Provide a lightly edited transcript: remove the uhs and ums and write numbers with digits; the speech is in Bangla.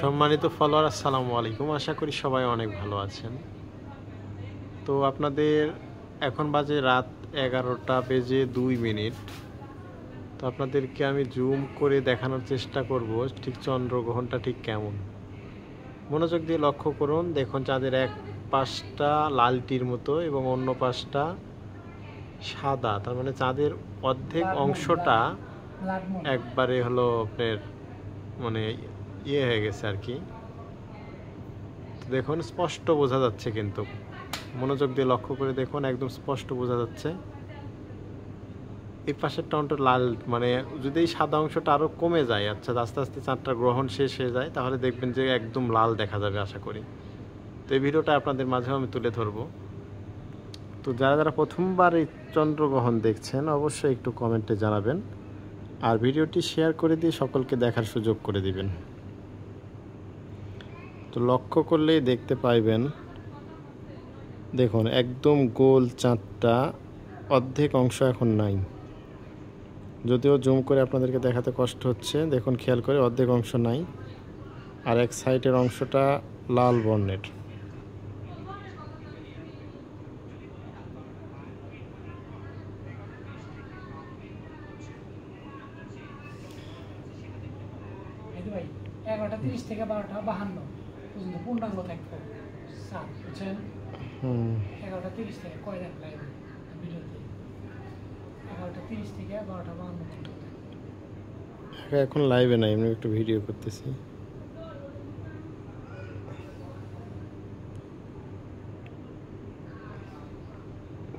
সম্মানিত ফলোয়ার, আসসালামু আলাইকুম। আশা করি সবাই অনেক ভালো আছেন। তো আপনাদের এখন বাজে রাত 11:02। তো আপনাদেরকে আমি জুম করে দেখানোর চেষ্টা করব ঠিক চন্দ্রগ্রহণটা ঠিক কেমন। মনোযোগ দিয়ে লক্ষ্য করুন। দেখুন চাঁদের এক পাশটা লালটির মতো এবং অন্য পাশটা সাদা, তার মানে চাঁদের অর্ধেক অংশটা একবারে হলো আপনার মানে ইয়ে হয়ে গেছে আর কি। দেখুন স্পষ্ট বোঝা যাচ্ছে, কিন্তু মনোযোগ দিয়ে লক্ষ্য করে দেখুন একদম স্পষ্ট বোঝা যাচ্ছে। এই পাশের টনটা লাল, মানে যদি এই সাদা অংশটা আরও কমে যায়, আচ্ছা আস্তে আস্তে চাঁদটা গ্রহণ শেষ হয়ে যায়, তাহলে দেখবেন যে একদম লাল দেখা যাবে আশা করি। তো এই ভিডিওটা আপনাদের মাঝেও আমি তুলে ধরবো। তো যারা যারা প্রথমবার এই চন্দ্রগ্রহণ দেখছেন অবশ্যই একটু কমেন্টে জানাবেন, আর ভিডিওটি শেয়ার করে দিয়ে সকলকে দেখার সুযোগ করে দিবেন। তো লক্ষ্য করলেই দেখতে পাইবেন, দেখুন একদম গোল চাঁদটা, অর্ধেক অংশ এখন নাই। যদিও জুম করে আপনাদেরকে দেখাতে কষ্ট হচ্ছে, দেখুন খেয়াল করে অর্ধেক অংশ নাই, আর এক সাইডের অংশটা লাল বর্ণের। ভাই 11:30 থেকে 12:52 পর্যন্ত পূর্ণাঙ্গ থাকবে স্যার, বুঝছেন? 11:30 থেকে কয় দেখ লাইভ ভিডিওতে 11:30 থেকে 12:52 পর্যন্ত। এখন লাইভে নাই, এমনি একটু ভিডিও করতেছি।